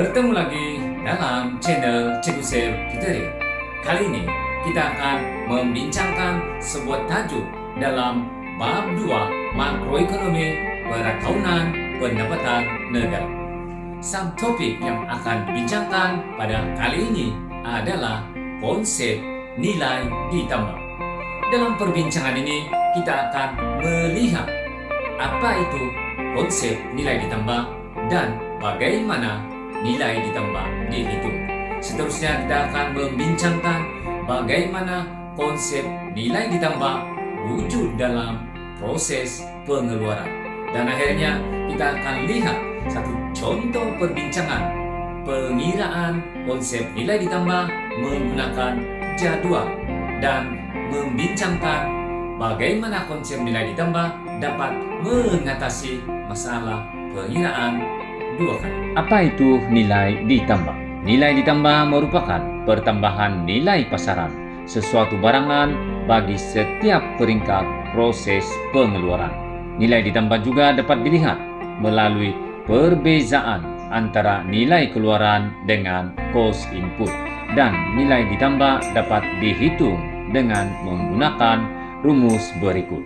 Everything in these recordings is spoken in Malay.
Bertemu lagi dalam channel Cikgu Sel Tutorial. Kali ini kita akan membincangkan sebuah tajuk dalam bab 2 makroekonomi perakanan pendapatan negara. Subtopik yang akan dibincangkan pada kali ini adalah konsep nilai ditambah. Dalam perbincangan ini kita akan melihat apa itu konsep nilai ditambah dan bagaimana nilai ditambah dihitung. Seterusnya kita akan membincangkan bagaimana konsep nilai ditambah wujud dalam proses pengeluaran. Dan akhirnya kita akan lihat satu contoh perbincangan pengiraan konsep nilai ditambah menggunakan jadwal dan membincangkan bagaimana konsep nilai ditambah dapat mengatasi masalah pengiraan dua kali. Apa itu nilai ditambah? Nilai ditambah merupakan pertambahan nilai pasaran sesuatu barangan bagi setiap peringkat proses pengeluaran. Nilai ditambah juga dapat dilihat melalui perbezaan antara nilai keluaran dengan cost input, dan nilai ditambah dapat dihitung dengan menggunakan rumus berikut.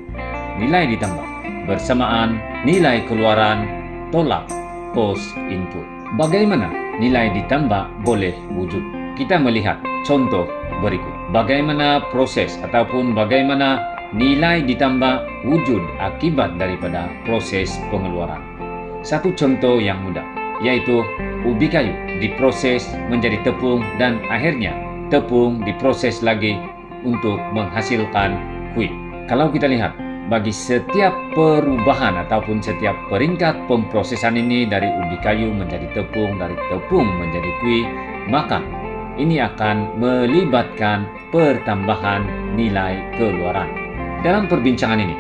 Nilai ditambah bersamaan nilai keluaran tolak cost input. Bagaimana nilai ditambah boleh wujud? Kita melihat contoh berikut. Bagaimana proses ataupun bagaimana nilai ditambah wujud akibat daripada proses pengeluaran. Satu contoh yang mudah, yaitu ubi kayu diproses menjadi tepung dan akhirnya tepung diproses lagi untuk menghasilkan kuih. Kalau kita lihat, bagi setiap perubahan ataupun setiap peringkat pemprosesan ini dari ubi kayu menjadi tepung, dari tepung menjadi kuih, maka ini akan melibatkan pertambahan nilai keluaran. Dalam perbincangan ini,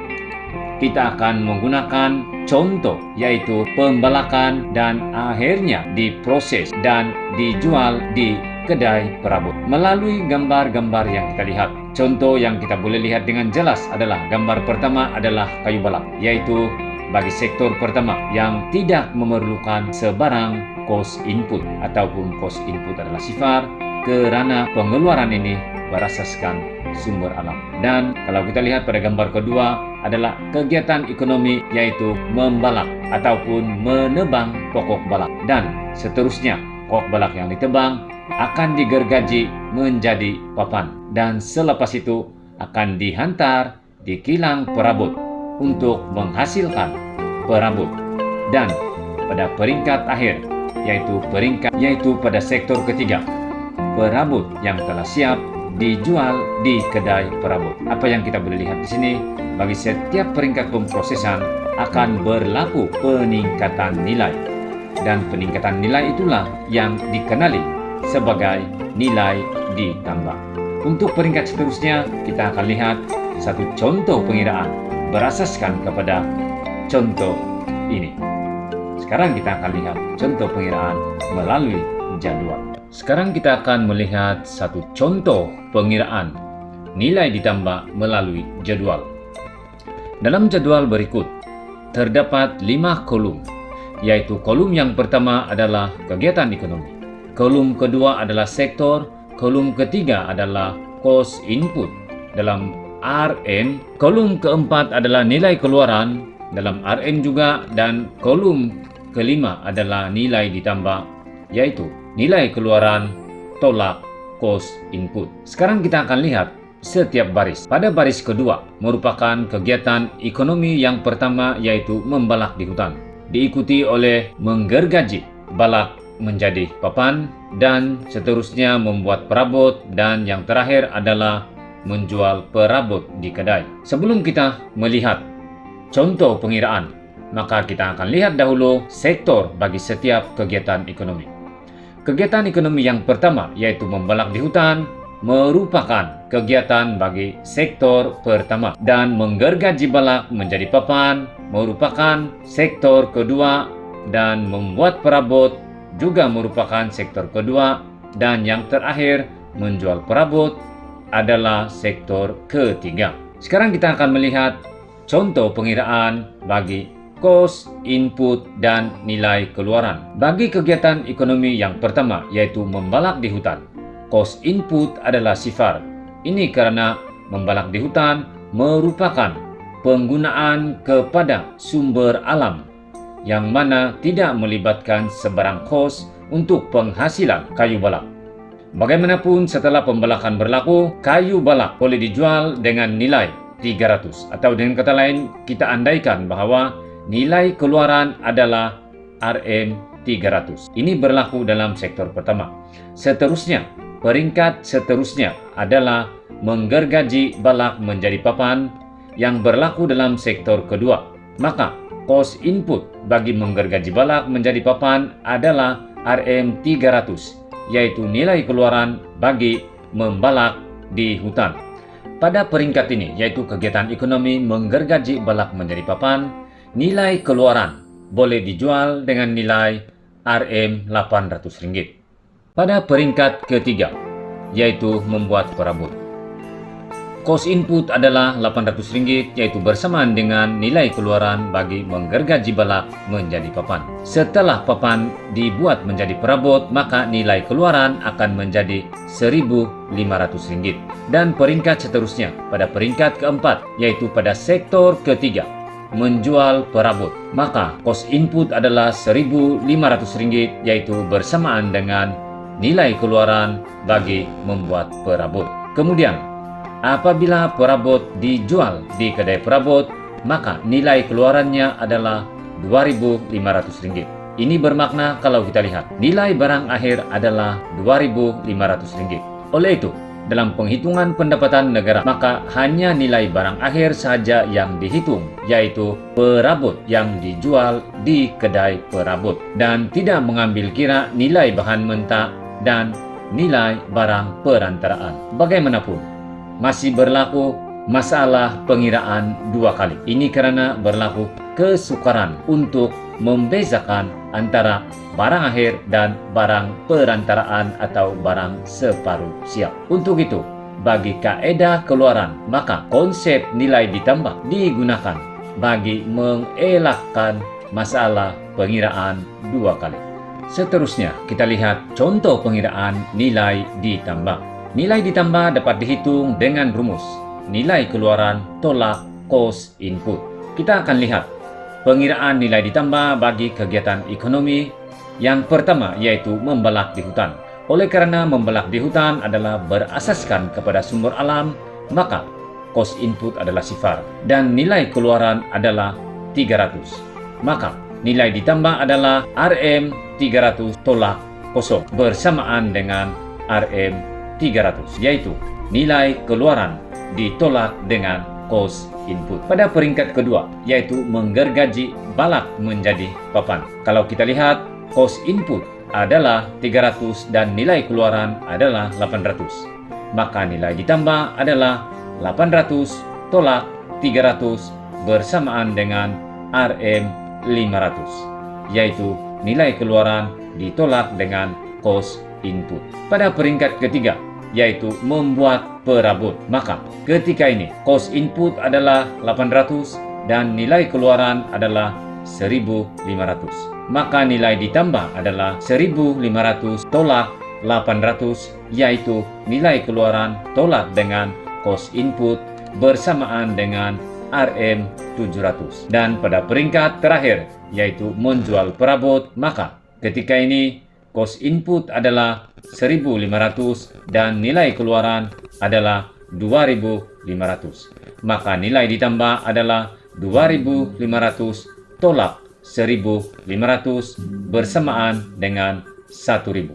kita akan menggunakan contoh, yaitu pembalakan dan akhirnya diproses dan dijual di kedai perabot. Melalui gambar-gambar yang kita lihat, contoh yang kita boleh lihat dengan jelas adalah gambar pertama adalah kayu balak, yaitu bagi sektor pertama yang tidak memerlukan sebarang cost input ataupun cost input adalah sifar kerana pengeluaran ini berasaskan sumber alam. Dan kalau kita lihat pada gambar kedua adalah kegiatan ekonomi, yaitu membalak ataupun menebang pokok balak, dan seterusnya pokok balak yang ditebang akan digergaji menjadi papan, dan selepas itu akan dihantar di kilang perabot untuk menghasilkan perabot. Dan pada peringkat akhir, yaitu pada sektor ketiga, perabot yang telah siap dijual di kedai perabot. Apa yang kita boleh lihat di sini, bagi setiap peringkat pemprosesan akan berlaku peningkatan nilai, dan peningkatan nilai itulah yang dikenali sebagai nilai ditambah. Untuk peringkat seterusnya, kita akan lihat satu contoh pengiraan berasaskan kepada contoh ini. Sekarang kita akan lihat contoh pengiraan melalui jadwal. Sekarang kita akan melihat satu contoh pengiraan nilai ditambah melalui jadwal. Dalam jadwal berikut terdapat 5 kolom, yaitu kolom yang pertama adalah kegiatan ekonomi, kolom kedua adalah sektor, kolom ketiga adalah cost input dalam RN, kolom keempat adalah nilai keluaran dalam RN juga, dan kolom kelima adalah nilai ditambah, yaitu nilai keluaran tolak cost input. Sekarang kita akan lihat setiap baris. Pada baris kedua merupakan kegiatan ekonomi yang pertama, yaitu membalak di hutan, diikuti oleh menggergaji balak menjadi papan, dan seterusnya membuat perabot, dan yang terakhir adalah menjual perabot di kedai. Sebelum kita melihat contoh pengiraan, maka kita akan lihat dahulu sektor bagi setiap kegiatan ekonomi. Kegiatan ekonomi yang pertama, yaitu membalak di hutan, merupakan kegiatan bagi sektor pertama, dan menggergaji balak menjadi papan merupakan sektor kedua, dan membuat perabot juga merupakan sektor kedua, dan yang terakhir menjual perabot adalah sektor ketiga. Sekarang kita akan melihat contoh pengiraan bagi kos input dan nilai keluaran. Bagi kegiatan ekonomi yang pertama, yaitu membalak di hutan, kos input adalah sifar. Ini karena membalak di hutan merupakan penggunaan kepada sumber alam yang mana tidak melibatkan sebarang kos untuk penghasilan kayu balak. Bagaimanapun setelah pembalakan berlaku, kayu balak boleh dijual dengan nilai 300, atau dengan kata lain kita andaikan bahwa nilai keluaran adalah Rm300. Ini berlaku dalam sektor pertama. Seterusnya, peringkat seterusnya adalah menggergaji balak menjadi papan yang berlaku dalam sektor kedua. Maka kos input bagi menggergaji balak menjadi papan adalah Rm300, yaitu nilai keluaran bagi membalak di hutan. Pada peringkat ini, yaitu kegiatan ekonomi menggergaji balak menjadi papan, nilai keluaran boleh dijual dengan nilai Rm800. Pada peringkat ketiga, yaitu membuat perabot, kos input adalah Rp800, yaitu bersamaan dengan nilai keluaran bagi menggergaji balak menjadi papan. Setelah papan dibuat menjadi perabot, maka nilai keluaran akan menjadi Rp1.500. Dan peringkat seterusnya, pada peringkat keempat, yaitu pada sektor ketiga, menjual perabot, maka kos input adalah Rp1.500, yaitu bersamaan dengan nilai keluaran bagi membuat perabot. Kemudian, apabila perabot dijual di kedai perabot, maka nilai keluarannya adalah Rp2.500. Ini bermakna kalau kita lihat, nilai barang akhir adalah Rp2.500. Oleh itu, dalam penghitungan pendapatan negara, maka hanya nilai barang akhir saja yang dihitung, yaitu perabot yang dijual di kedai perabot, dan tidak mengambil kira nilai bahan mentah dan nilai barang perantaraan. Bagaimanapun, masih berlaku masalah pengiraan dua kali. Ini karena berlaku kesukaran untuk membezakan antara barang akhir dan barang perantaraan atau barang separuh siap. Untuk itu, bagi kaedah keluaran, maka konsep nilai ditambah digunakan bagi mengelakkan masalah pengiraan dua kali. Seterusnya, kita lihat contoh pengiraan nilai ditambah. Nilai ditambah dapat dihitung dengan rumus nilai keluaran tolak kos input. Kita akan lihat pengiraan nilai ditambah bagi kegiatan ekonomi yang pertama, yaitu membalak di hutan. Oleh karena membalak di hutan adalah berasaskan kepada sumber alam, maka kos input adalah sifar dan nilai keluaran adalah 300. Maka nilai ditambah adalah Rm300 tolak kosong bersamaan dengan Rm300, yaitu nilai keluaran ditolak dengan kos input. Pada peringkat kedua, yaitu menggergaji balak menjadi papan. Kalau kita lihat, kos input adalah 300 dan nilai keluaran adalah 800. Maka nilai ditambah adalah 800 tolak 300 bersamaan dengan Rm500, yaitu nilai keluaran ditolak dengan kos input. Pada peringkat ketiga, yaitu membuat perabot, maka ketika ini kos input adalah 800 dan nilai keluaran adalah 1.500. Maka nilai ditambah adalah 1.500 tolak 800, yaitu nilai keluaran tolak dengan kos input bersamaan dengan Rm700. Dan pada peringkat terakhir, yaitu menjual perabot, maka ketika ini kos input adalah 1.500 dan nilai keluaran adalah 2.500. Maka nilai ditambah adalah 2.500 tolak 1.500 bersamaan dengan 1.000.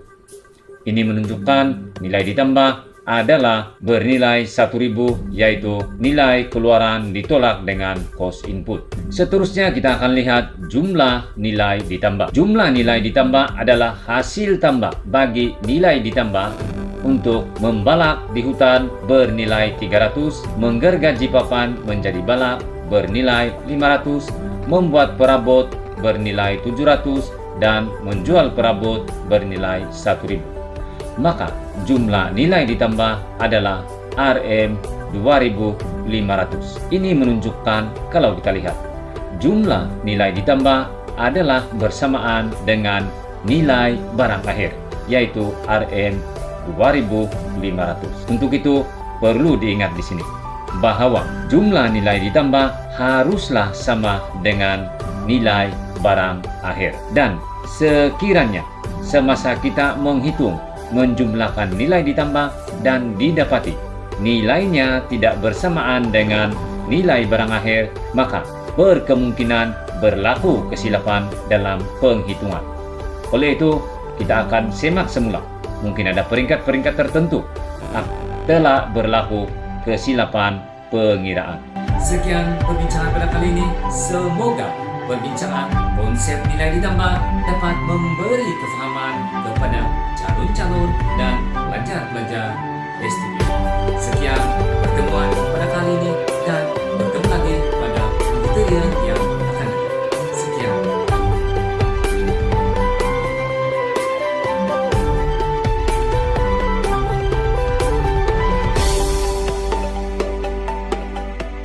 Ini menunjukkan nilai ditambah adalah bernilai 1.000, yaitu nilai keluaran ditolak dengan kos input. Seterusnya kita akan lihat jumlah nilai ditambah. Jumlah nilai ditambah adalah hasil tambah bagi nilai ditambah untuk membalak di hutan bernilai 300, menggergaji papan menjadi balak bernilai 500, membuat perabot bernilai 700, dan menjual perabot bernilai 1.000. Maka jumlah nilai ditambah adalah Rm2.500. Ini menunjukkan kalau kita lihat jumlah nilai ditambah adalah bersamaan dengan nilai barang akhir, yaitu Rm 2.500. Untuk itu, perlu diingat di sini bahwa jumlah nilai ditambah haruslah sama dengan nilai barang akhir. Dan sekiranya semasa kita menghitung, menjumlahkan nilai ditambah dan didapati nilainya tidak bersamaan dengan nilai barang akhir, maka berkemungkinan berlaku kesilapan dalam penghitungan. Oleh itu, kita akan semak semula. Mungkin ada peringkat-peringkat tertentu telah berlaku kesilapan pengiraan. Sekian perbincangan pada kali ini. Semoga perbincangan konsep nilai ditambah dapat memberi kefahaman kepada calon-calon dan pelajar-pelajar STP. Sekian pertemuan pada kali ini dan